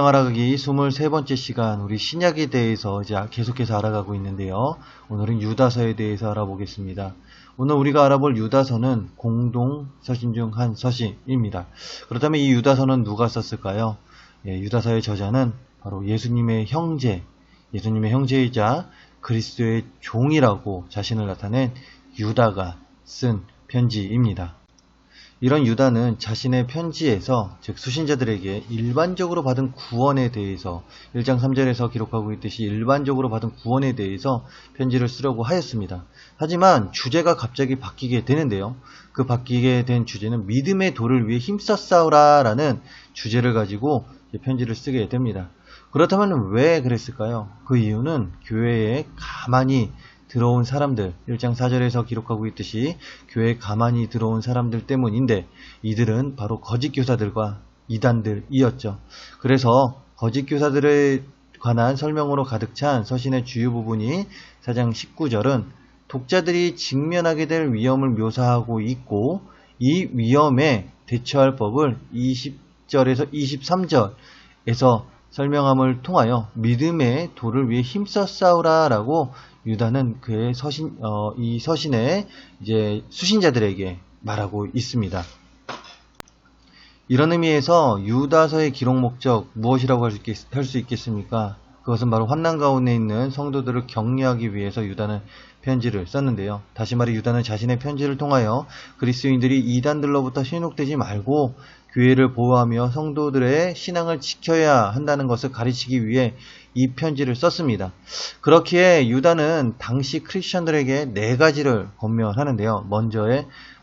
성경 알아가기 23번째 시간, 우리 신약에 대해서 이제 계속해서 알아가고 있는데요. 오늘은 유다서에 대해서 알아보겠습니다. 오늘 우리가 알아볼 유다서는 공동 서신 중 한 서신입니다. 그렇다면 이 유다서는 누가 썼을까요? 유다서의 저자는 바로 예수님의 형제이자 그리스도의 종이라고 자신을 나타낸 유다가 쓴 편지입니다. 이런 유다는 자신의 편지에서, 즉 수신자들에게 일반적으로 받은 구원에 대해서 1장 3절에서 기록하고 있듯이 일반적으로 받은 구원에 대해서 편지를 쓰려고 하였습니다. 하지만 주제가 갑자기 바뀌게 되는데요. 그 바뀌게 된 주제는 믿음의 도를 위해 힘써 싸우라 라는 주제를 가지고 편지를 쓰게 됩니다. 그렇다면 왜 그랬을까요? 그 이유는 교회에 가만히 들어온 사람들, 1장 4절에서 기록하고 있듯이 교회에 가만히 들어온 사람들 때문인데, 이들은 바로 거짓 교사들과 이단들이었죠. 그래서 거짓 교사들에 관한 설명으로 가득 찬 서신의 주요 부분이 4장 19절은 독자들이 직면하게 될 위험을 묘사하고 있고, 이 위험에 대처할 법을 20절에서 23절에서 설명함을 통하여 믿음의 도를 위해 힘써 싸우라 라고 유다는 그의 이 서신에 이제 수신자들에게 말하고 있습니다. 이런 의미에서 유다서의 기록 목적 무엇이라고 할 수 있겠습니까? 그것은 바로 환난 가운데 있는 성도들을 격려하기 위해서 유다는 편지를 썼는데요. 다시 말해 유다는 자신의 편지를 통하여 그리스도인들이 이단들로부터 현혹되지 말고 교회를 보호하며 성도들의 신앙을 지켜야 한다는 것을 가르치기 위해 이 편지를 썼습니다. 그렇기에 유다는 당시 크리스천들에게 4가지를 권면하는데요.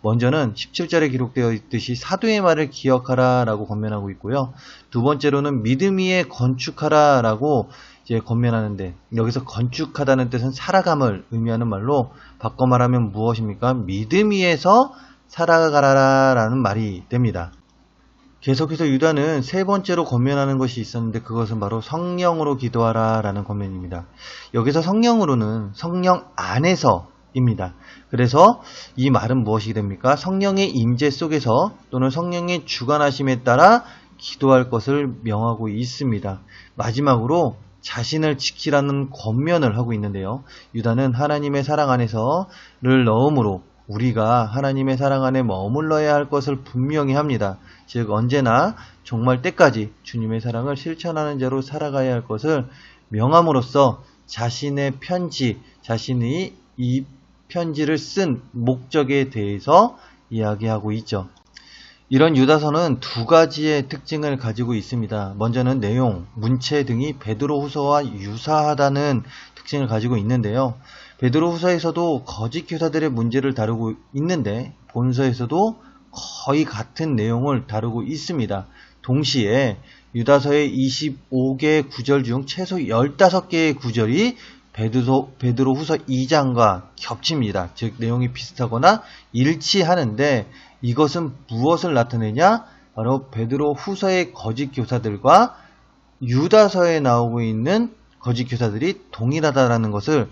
먼저는 17절에 기록되어 있듯이 사도의 말을 기억하라 라고 권면하고 있고요. 두 번째로는 믿음 위에 건축하라 라고 이제 권면하는데, 여기서 건축하다는 뜻은 살아감을 의미하는 말로 바꿔 말하면 무엇입니까? 믿음 위에서 살아가라 라는 말이 됩니다. 계속해서 유다는 3번째로 권면하는 것이 있었는데, 그것은 바로 성령으로 기도하라 라는 권면입니다. 여기서 성령으로는 성령 안에서입니다. 그래서 이 말은 무엇이 됩니까? 성령의 임재 속에서 또는 성령의 주관하심에 따라 기도할 것을 명하고 있습니다. 마지막으로 자신을 지키라는 권면을 하고 있는데요. 유다는 하나님의 사랑 안에서를 넣음으로 우리가 하나님의 사랑 안에 머물러야 할 것을 분명히 합니다. 즉 언제나 종말 때까지 주님의 사랑을 실천하는 자로 살아가야 할 것을 명함으로써 자신의 자신이 이 편지를 쓴 목적에 대해서 이야기하고 있죠. 이런 유다서는 2가지의 특징을 가지고 있습니다. 먼저는 내용, 문체 등이 베드로후서와 유사하다는 특징을 가지고 있는데요. 베드로후서에서도 거짓 교사들의 문제를 다루고 있는데 본서에서도 거의 같은 내용을 다루고 있습니다. 동시에 유다서의 25개의 구절 중 최소 15개의 구절이 베드로후서 2장과 겹칩니다. 즉 내용이 비슷하거나 일치하는데, 이것은 무엇을 나타내냐? 바로 베드로후서의 거짓 교사들과 유다서에 나오고 있는 거짓 교사들이 동일하다라는 것을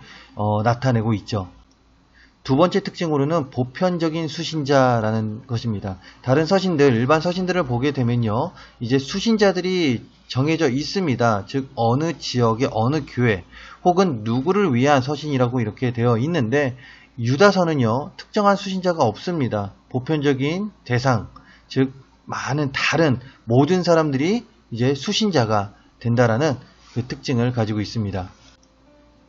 나타내고 있죠. 두 번째 특징으로는 보편적인 수신자라는 것입니다. 다른 서신들, 일반 서신들을 보게 되면요, 이제 수신자들이 정해져 있습니다. 즉 어느 지역의 어느 교회 혹은 누구를 위한 서신이라고 이렇게 되어 있는데, 유다서는요 특정한 수신자가 없습니다. 보편적인 대상, 즉 많은 다른 모든 사람들이 이제 수신자가 된다라는 그 특징을 가지고 있습니다.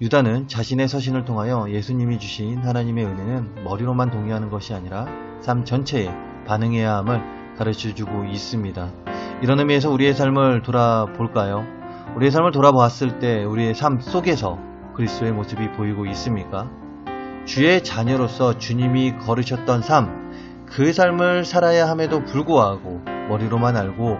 유다는 자신의 서신을 통하여 예수님이 주신 하나님의 은혜는 머리로만 동의하는 것이 아니라 삶 전체에 반응해야 함을 가르쳐주고 있습니다. 이런 의미에서 우리의 삶을 돌아볼까요? 우리의 삶을 돌아보았을 때 우리의 삶 속에서 그리스도의 모습이 보이고 있습니까? 주의 자녀로서 주님이 걸으셨던 삶, 그 삶을 살아야 함에도 불구하고 머리로만 알고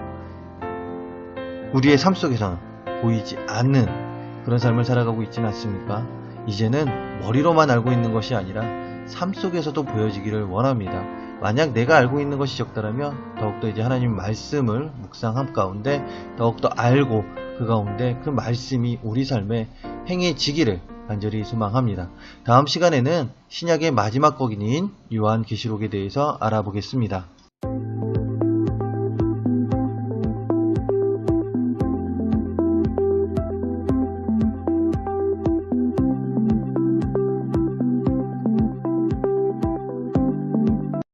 우리의 삶 속에서는 보이지 않는 그런 삶을 살아가고 있지는 않습니까? 이제는 머리로만 알고 있는 것이 아니라 삶 속에서도 보여지기를 원합니다. 만약 내가 알고 있는 것이 적다라면 더욱더 이제 하나님 말씀을 묵상함 가운데 더욱더 알고 그 가운데 그 말씀이 우리 삶에 행해지기를 간절히 소망합니다. 다음 시간에는 신약의 마지막 거기인 요한계시록에 대해서 알아보겠습니다.